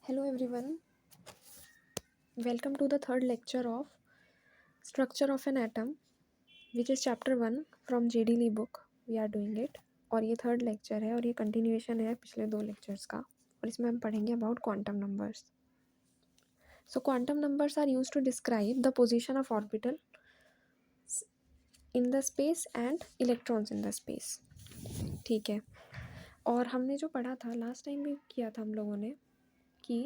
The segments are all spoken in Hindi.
Hello everyone, welcome to the third lecture of Structure of an Atom, which is chapter 1 from JD Lee book. We are doing it. और ये थर्ड लेक्चर है और ये कंटिन्यूएशन है पिछले 2 लेक्चर्स का, और इसमें हम पढ़ेंगे about quantum numbers. So quantum numbers are used to describe the position of orbital in the space and electrons in the space. ठीक है, और हमने जो पढ़ा था लास्ट टाइम भी किया था हम लोगों ने कि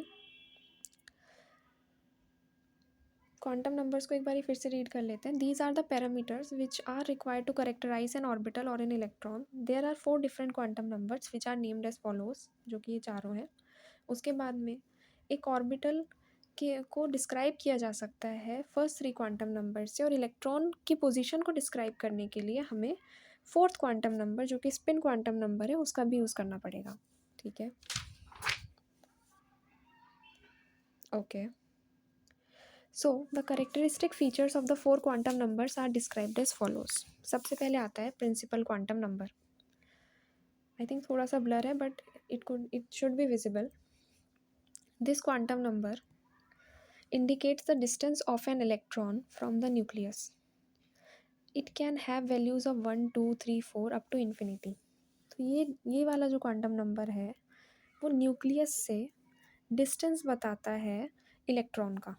क्वांटम नंबर्स को एक बार फिर से रीड कर लेते हैं. These are the parameters which are required to characterise an orbital और an electron. There are 4 different quantum numbers which are named as follows, जो कि ये चारों हैं. उसके बाद में एक ऑर्बिटल के को डिस्क्राइब किया जा सकता है फर्स्ट 3 क्वांटम नंबर से, और इलेक्ट्रॉन की पोजीशन को डिस्क्राइब करने के लिए हमें फोर्थ क्वांटम नंबर जो कि स्पिन क्वांटम नंबर है उसका भी यूज़ करना पड़ेगा. ठीक है, okay. So the characteristic features of the 4 quantum numbers are described as follows. सबसे पहले आता है principal quantum number. I think थोड़ा सा ब्लर है but it should be visible. This quantum number indicates the distance of an electron from the nucleus. It can have values of 1, 2, 3, 4 up to infinity. तो ये वाला जो क्वांटम नंबर है वो न्यूक्लियस से डिस्टेंस बताता है इलेक्ट्रॉन का.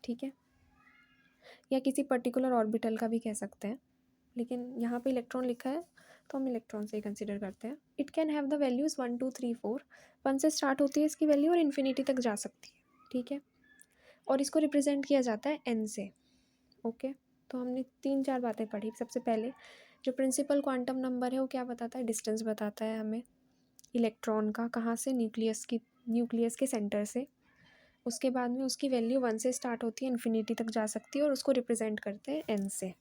ठीक है, या किसी पर्टिकुलर ऑर्बिटल का भी कह सकते हैं, लेकिन यहाँ पे इलेक्ट्रॉन लिखा है तो हम इलेक्ट्रॉन से ही कंसिडर करते हैं. It can have the values 1, 2, 3, 4. 1 से स्टार्ट होती है इसकी वैल्यू और इन्फिनिटी तक जा सकती है. ठीक है, और इसको रिप्रेजेंट किया जाता है एन से. ओके, तो हमने 3-4 बातें पढ़ी. सबसे पहले जो प्रिंसिपल क्वांटम नंबर है वो क्या बताता है, डिस्टेंस बताता है हमें इलेक्ट्रॉन का, कहाँ से, न्यूक्लियस के सेंटर से. उसके बाद में उसकी वैल्यू 1 से स्टार्ट होती है, इन्फिनिटी तक जा सकती है, और उसको रिप्रेजेंट करते हैं एन से.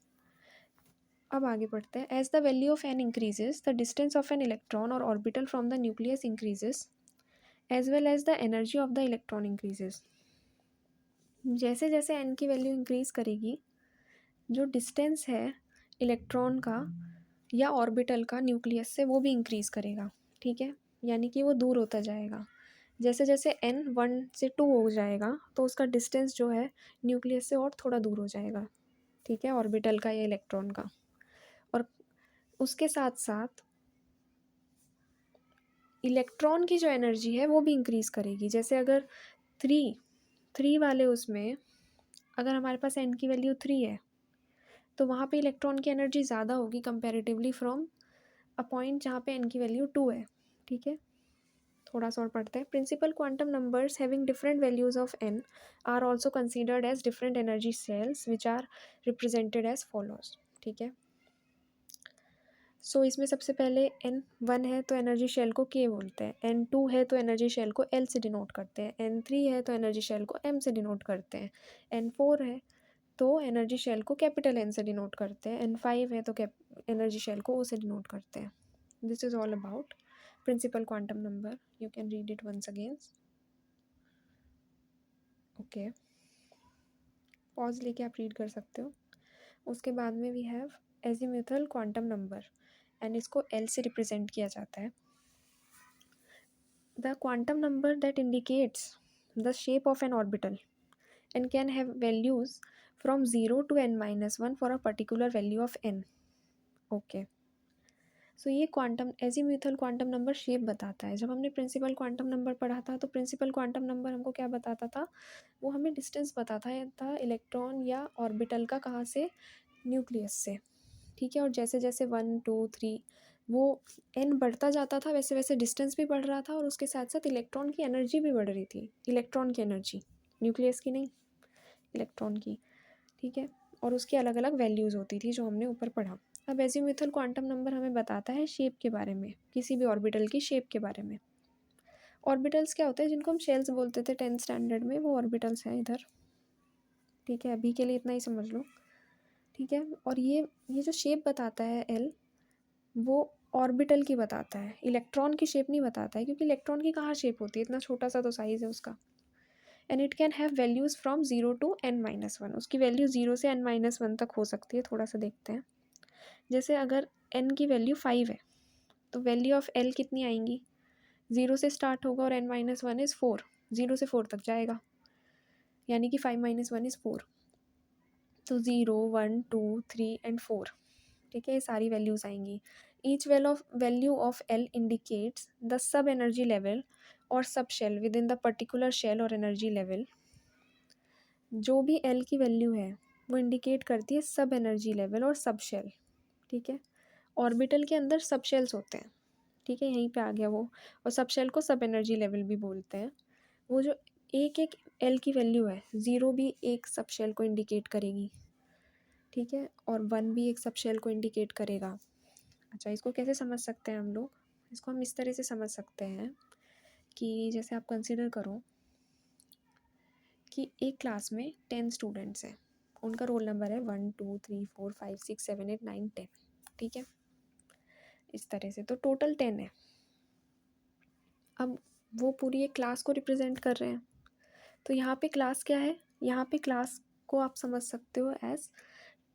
अब आगे बढ़ते हैं. As the value of n increases the distance of an electron और orbital from the nucleus increases as well as the energy of the electron increases. जैसे जैसे एन की वैल्यू इंक्रीज करेगी जो डिस्टेंस है इलेक्ट्रॉन का या ऑर्बिटल का न्यूक्लियस से वो भी इंक्रीज़ करेगा. ठीक है, यानी कि वो दूर होता जाएगा. जैसे जैसे n 1 से 2 हो जाएगा तो उसका डिस्टेंस जो है न्यूक्लियस से और थोड़ा दूर हो जाएगा. ठीक है, ऑर्बिटल का या इलेक्ट्रॉन का. और उसके साथ साथ इलेक्ट्रॉन की जो एनर्जी है वो भी इंक्रीज़ करेगी. जैसे अगर 3 वाले उसमें अगर हमारे पास n की वैल्यू 3 है तो वहाँ पे इलेक्ट्रॉन की एनर्जी ज़्यादा होगी कंपैरेटिवली फ्रॉम अ पॉइंट जहाँ पे n की वैल्यू 2 है. ठीक है, थोड़ा सा और पढ़ते हैं. Principal quantum numbers having different values of n are also considered as different energy shells which are represented as follows. ठीक है, सो इसमें सबसे पहले n1 है तो एनर्जी शेल को k बोलते हैं, n2 है तो एनर्जी शेल को l से डिनोट करते हैं, n3 है तो एनर्जी शेल को m से डिनोट करते हैं, n4 है तो एनर्जी शेल को कैपिटल N से डिनोट करते हैं, n5 है तो एनर्जी शेल को O से डिनोट करते हैं. This is all about principal quantum number. You can read it once again. Okay, pause लेके आप रीड कर सकते हो. उसके बाद में we have azimuthal quantum number and इसको L से रिप्रेजेंट किया जाता है. The quantum number that indicates the shape of an orbital and can have values from 0 to n-1 for a particular value of n. Okay, so ये quantum azimuthal quantum number shape बताता है. जब हमने प्रिंसिपल क्वांटम नंबर पढ़ा था तो प्रिंसिपल क्वांटम नंबर हमको क्या बताता था, वो हमें डिस्टेंस बताता था इलेक्ट्रॉन या ऑर्बिटल का, कहाँ से, न्यूक्लियस से. ठीक है, और जैसे जैसे 1, 2, 3 वो n बढ़ता जाता था वैसे वैसे डिस्टेंस भी बढ़ रहा था, और उसके साथ साथ इलेक्ट्रॉन की एनर्जी भी बढ़ रही थी. इलेक्ट्रॉन की एनर्जी, न्यूक्लियस की नहीं, इलेक्ट्रॉन की. ठीक है, और उसकी अलग अलग वैल्यूज़ होती थी जो हमने ऊपर पढ़ा. अब एजीम्यूथल क्वांटम नंबर हमें बताता है शेप के बारे में, किसी भी ऑर्बिटल की शेप के बारे में. ऑर्बिटल्स क्या होते हैं, जिनको हम शेल्स बोलते थे 10th स्टैंडर्ड में, वो ऑर्बिटल्स हैं इधर. ठीक है, अभी के लिए इतना ही समझ लो. ठीक है, और ये जो शेप बताता है एल, वो ऑर्बिटल की बताता है, इलेक्ट्रॉन की शेप नहीं बताता है, क्योंकि इलेक्ट्रॉन की कहाँ शेप होती है, इतना छोटा सा तो साइज़ है उसका. And it can have values from 0 to n-1. उसकी वैल्यू 0 से n-1 तक हो सकती है. थोड़ा सा देखते हैं. जैसे अगर n की वैल्यू 5 है तो वैल्यू ऑफ l कितनी आएंगी, 0 से स्टार्ट होगा और n-1 इज़ 4. 0 से 4 तक जाएगा, यानी कि 5 - 1 = 4। तो 0, 1, 2, 3 एंड 4, ठीक है, ये सारी वैल्यूज़ आएंगी। Each value of l indicates the sub energy level और sub shell within the particular shell और एनर्जी लेवल। जो भी एल की वैल्यू है वो इंडिकेट करती है सब एनर्जी लेवल और सब शेल, ठीक है। ऑर्बिटल के अंदर सब शेल्स होते हैं, ठीक है, यहीं पे आ गया वो। और सब शेल को सब एनर्जी लेवल भी बोलते हैं। वो जो एक एक एल की वैल्यू है, 0 भी एक सब शेल को इंडिकेट करेगी, ठीक है, और 1 भी एक सब शेल को इंडिकेट करेगा। अच्छा, इसको कैसे समझ सकते हैं हम लोग? इसको हम इस तरह से समझ सकते हैं कि जैसे आप कंसिडर करो कि एक क्लास में 10 स्टूडेंट्स हैं, उनका रोल नंबर है 1 2 3 4 5 6 7 8 9 10, ठीक है, इस तरह से। तो टोटल 10 है। अब वो पूरी एक क्लास को रिप्रेजेंट कर रहे हैं। तो यहाँ पे क्लास क्या है? यहाँ पे क्लास को आप समझ सकते हो एज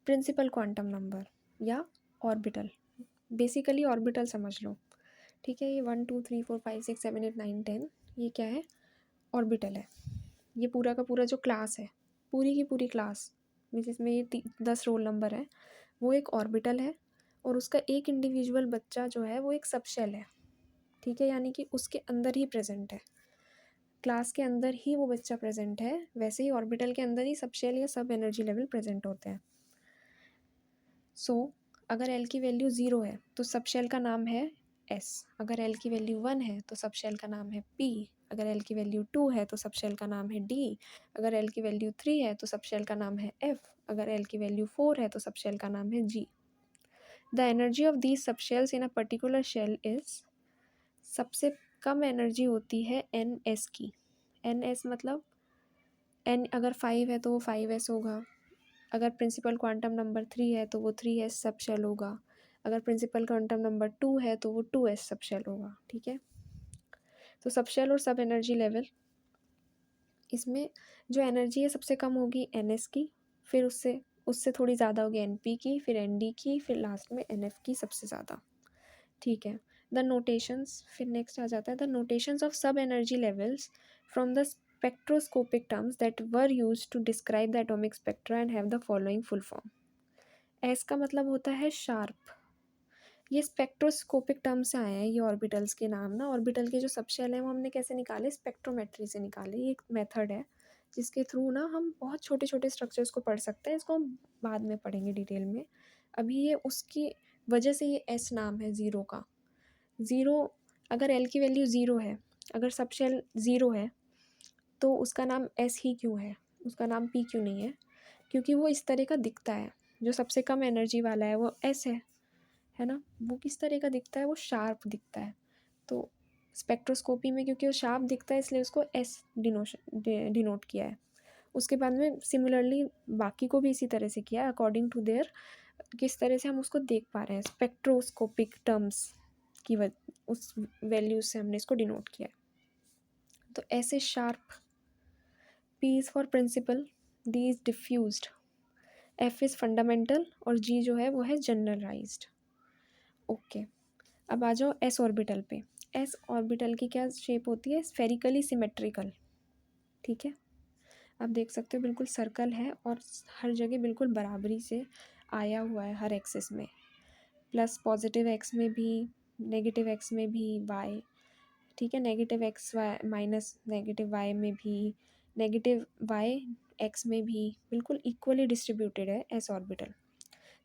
प्रिंसिपल क्वांटम नंबर या ऑर्बिटल। बेसिकली ऑर्बिटल समझ लो, ठीक है। ये 1 2 3 4 5 6 7 8 9 10 ये क्या है? ऑर्बिटल है। ये पूरा का पूरा जो क्लास है, पूरी की पूरी क्लास जिसमें ये 10 रोल नंबर है, वो एक ऑर्बिटल है। और उसका एक इंडिविजुअल बच्चा जो है वो एक सबशेल है, ठीक है, यानी कि उसके अंदर ही प्रेजेंट है, क्लास के अंदर ही वो बच्चा प्रेजेंट है। वैसे ही ऑर्बिटल के अंदर ही सबशेल या सब एनर्जी लेवल प्रेजेंट होते हैं। सो अगर एल की वैल्यू 0 है तो सबशेल का नाम है एस। अगर एल की वैल्यू 1 है तो सबशेल का नाम है पी। अगर एल की वैल्यू 2 है तो सबशेल का नाम है डी। अगर एल की वैल्यू 3 है तो सबशेल का नाम है एफ। अगर एल की वैल्यू 4 है तो सबशेल का नाम है g. The energy of these subshells in a particular shell is, सबसे कम एनर्जी होती है एन एस की। एन एस मतलब एन अगर 5 है तो वो 5s होगा। अगर प्रिंसिपल क्वांटम नंबर 3 है तो वो 3s सब शेल होगा। अगर प्रिंसिपल क्वांटम नंबर 2 है तो वो 2s सब शेल होगा, ठीक है। तो सब शेल और सब एनर्जी लेवल, इसमें जो एनर्जी है सबसे कम होगी एनएस की, फिर उससे उससे थोड़ी ज़्यादा होगी एनपी की, फिर एनडी की, फिर लास्ट में एनएफ की सबसे ज़्यादा, ठीक है। द नोटेशंस, फिर नेक्स्ट आ जाता है द नोटेशंस ऑफ सब energy levels from the spectroscopic terms that were used to describe the atomic spectra and have the following full form. S का मतलब होता है शार्प। ये स्पेक्ट्रोस्कोपिक टर्म से आए हैं ये ऑर्बिटल्स के नाम ना। ऑर्बिटल के जो सबशेल हैं वो हमने कैसे निकाले? स्पेक्ट्रोमेट्री से निकाले। ये एक मेथड है जिसके थ्रू ना हम बहुत छोटे छोटे स्ट्रक्चर्स को पढ़ सकते हैं। इसको हम बाद में पढ़ेंगे डिटेल में। अभी ये उसकी वजह से ये एस नाम है ज़ीरो का। ज़ीरो, अगर एल की वैल्यू ज़ीरो है, अगर सबशेल ज़ीरो है तो उसका नाम एस ही क्यों है, उसका नाम पी क्यों नहीं है? क्योंकि वो इस तरह का दिखता है। जो सबसे कम एनर्जी वाला है वो एस है ना। वो किस तरह का दिखता है? वो शार्प दिखता है। तो स्पेक्ट्रोस्कोपी में क्योंकि वो शार्प दिखता है इसलिए उसको एस डिनोट किया है। उसके बाद में सिमिलरली बाकी को भी इसी तरह से किया है अकॉर्डिंग टू देयर, किस तरह से हम उसको देख पा रहे हैं स्पेक्ट्रोस्कोपिक टर्म्स की उस वैल्यूज से हमने इसको डिनोट किया है। तो S is sharp, P is for principal, D is diffused, F is fundamental और जी जो है वो है जनरलाइज्ड। ओके, अब आ जाओ एस ऑर्बिटल पे। एस ऑर्बिटल की क्या शेप होती है? स्फेरिकली सिमेट्रिकल, ठीक है। आप देख सकते हो बिल्कुल सर्कल है और हर जगह बिल्कुल बराबरी से आया हुआ है हर एक्सिस में, प्लस पॉजिटिव एक्स में भी, नेगेटिव एक्स में भी वाई, ठीक है, negative X Y minus negative Y में भी, नेगेटिव वाई एक्स में भी, बिल्कुल इक्वली डिस्ट्रीब्यूटेड है एस ऑर्बिटल।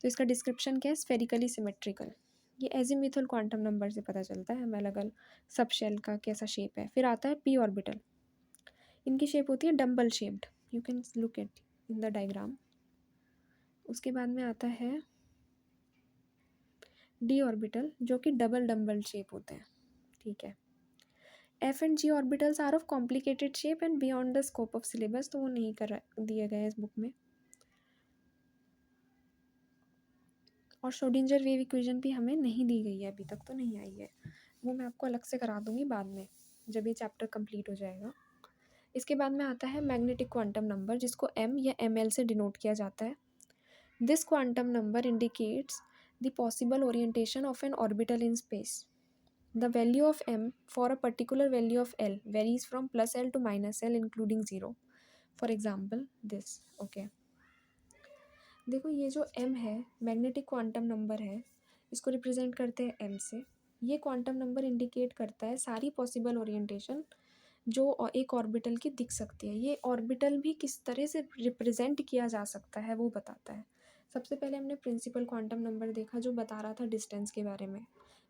तो इसका डिस्क्रिप्शन क्या है? Spherically symmetrical. ये एजीमुथल क्वांटम नंबर से पता चलता है हमें अलग अलग सब शेल का कैसा शेप है। फिर आता है पी ऑर्बिटल। इनकी शेप होती है dumbbell shaped, you can look at in the diagram. उसके बाद में आता है डी ऑर्बिटल जो कि डबल डम्बल शेप होते हैं, ठीक है। F and G orbitals are of complicated shape and beyond the scope of syllabus, तो वो नहीं कर दिए गए इस बुक में। और श्रोडिंजर वेव इक्वेशन भी हमें नहीं दी गई है, अभी तक तो नहीं आई है। वो मैं आपको अलग से करा दूंगी बाद में जब ये चैप्टर कंप्लीट हो जाएगा। इसके बाद में आता है मैग्नेटिक क्वांटम नंबर जिसको एम या एम एल से डिनोट किया जाता है। This quantum number indicates the possible orientation of an orbital in space. The value of m for a particular value of L varies from plus L to minus L including 0. For example this. Okay, देखो ये जो m है मैग्नेटिक क्वांटम नंबर है, इसको रिप्रेजेंट करते हैं m से। ये क्वांटम नंबर इंडिकेट करता है सारी पॉसिबल ओरिएंटेशन जो एक ऑर्बिटल की दिख सकती है। ये ऑर्बिटल भी किस तरह से रिप्रेजेंट किया जा सकता है वो बताता है। सबसे पहले हमने प्रिंसिपल क्वांटम नंबर देखा जो बता रहा था डिस्टेंस के बारे में,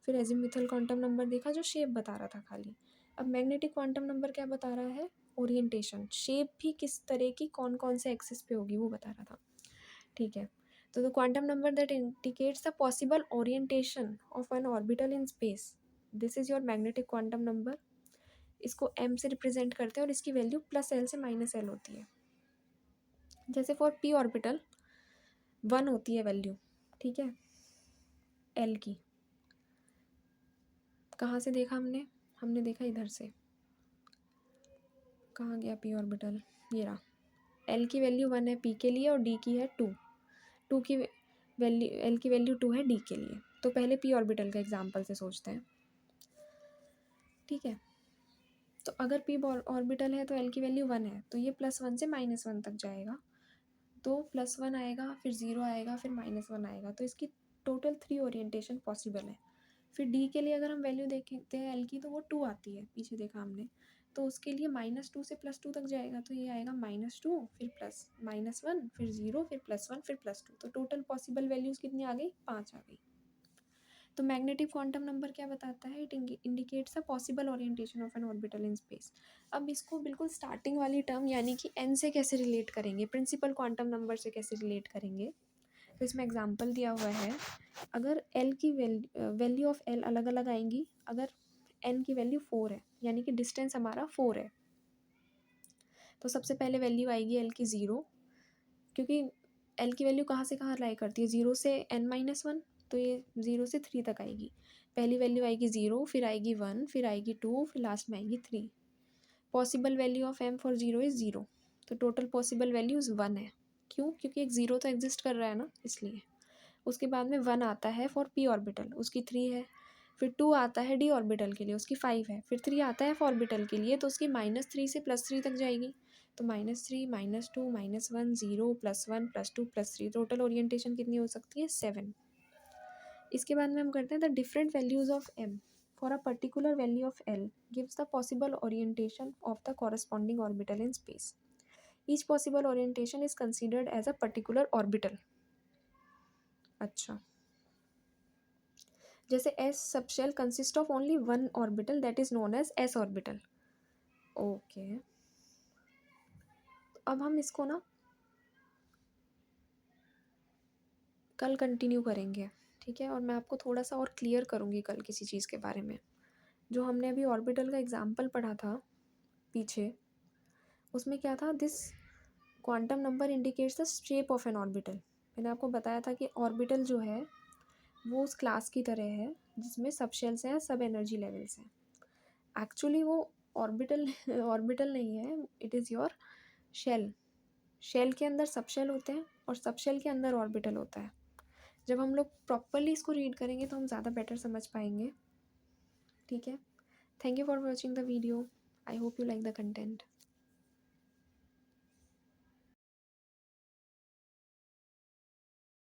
फिर एजीमुथल क्वांटम नंबर देखा जो शेप बता रहा था खाली। अब मैग्नेटिक क्वांटम नंबर क्या बता रहा है, ओरिएंटेशन, शेप भी किस तरह की कौन कौन से एक्सिस पे होगी वो बता रहा था। ठीक है, तो the quantum number that indicates the possible orientation of an orbital in space, this is your magnetic quantum number. इसको m से रिप्रेजेंट करते हैं और इसकी वैल्यू प्लस l से माइनस l होती है। जैसे फॉर p ऑर्बिटल 1 होती है वैल्यू, ठीक है, l की। कहाँ से देखा हमने, हमने देखा इधर से, कहाँ गया p ऑर्बिटल, ये रहा। l की वैल्यू 1 है p के लिए और d की है 2 की वैल्यू, l की वैल्यू 2 है d के लिए। तो पहले p ऑर्बिटल का एग्जांपल से सोचते हैं। ठीक है, तो अगर p ऑर्बिटल है तो l की वैल्यू 1 है, तो ये +1 से -1 तक जाएगा। तो +1 आएगा, फिर 0 आएगा, फिर -1 आएगा। तो इसकी टोटल 3 ओरिएंटेशन पॉसिबल है। फिर डी के लिए अगर हम वैल्यू देखते हैं एल की, तो वो 2 आती है, पीछे देखा हमने। तो उसके लिए -2 से +2 तक जाएगा, तो ये आएगा -2 फिर प्लस -1 फिर 0 फिर +1 फिर +2। तो टोटल पॉसिबल वैल्यूज़ कितनी आ गई, 5 आ गई। तो मैग्नेटिक क्वांटम नंबर क्या बताता है, it indicates a possible orientation of an orbital in space. अब इसको बिल्कुल स्टार्टिंग वाली टर्म यानी कि n से कैसे रिलेट करेंगे, प्रिंसिपल क्वांटम नंबर से कैसे रिलेट करेंगे। तो इसमें एग्जांपल दिया हुआ है, अगर l की वैल्यू ऑफ l अलग अलग आएंगी, अगर n की वैल्यू 4 है यानी कि डिस्टेंस हमारा 4 है, तो सबसे पहले वैल्यू आएगी l की 0, क्योंकि l की वैल्यू कहाँ से कहाँ लाई करती है, 0 से n-1, तो ये 0 से 3 तक आएगी। पहली वैल्यू आएगी 0, फिर आएगी 1, फिर आएगी 2, फिर लास्ट में आएगी 3। Possible value of m for 0 is 0, तो टोटल पॉसिबल वैल्यूज़ 1 है। क्यों, क्योंकि एक 0 तो एग्जिस्ट कर रहा है ना, इसलिए। उसके बाद में 1 आता है फॉर p ऑर्बिटल, उसकी 3 है। फिर 2 आता है d ऑर्बिटल के लिए, उसकी 5 है। फिर 3 आता है f ऑर्बिटल के लिए, तो उसकी -3 से +3 तक जाएगी। तो -3 -2 -1 0 +1 +2 +3, टोटल ओरिएंटेशन कितनी हो सकती है, 7। इसके बाद में हम करते हैं the different values of m for a particular value of l gives the possible orientation of the corresponding orbital in space. Each possible orientation is considered as a particular orbital. अच्छा, जैसे s subshell consist of only one orbital that is known as s orbital. Okay, अब हम इसको ना कल कंटिन्यू करेंगे, ठीक है, और मैं आपको थोड़ा सा और क्लियर करूँगी कल किसी चीज़ के बारे में। जो हमने अभी ऑर्बिटल का एग्जांपल पढ़ा था पीछे, उसमें क्या था, this quantum number indicates the shape of an orbital. मैंने आपको बताया था कि ऑर्बिटल जो है वो उस क्लास की तरह है जिसमें सब शेल्स हैं, सब एनर्जी लेवल्स हैं। एक्चुअली वो ऑर्बिटल ऑर्बिटल नहीं है, it is your shell. Shell के अंदर सब शेल होते हैं और सब शेल के अंदर ऑर्बिटल होता है। जब हम लोग प्रॉपरली इसको रीड करेंगे तो हम ज़्यादा बेटर समझ पाएंगे। ठीक है, thank you for watching the video, I hope you like the content.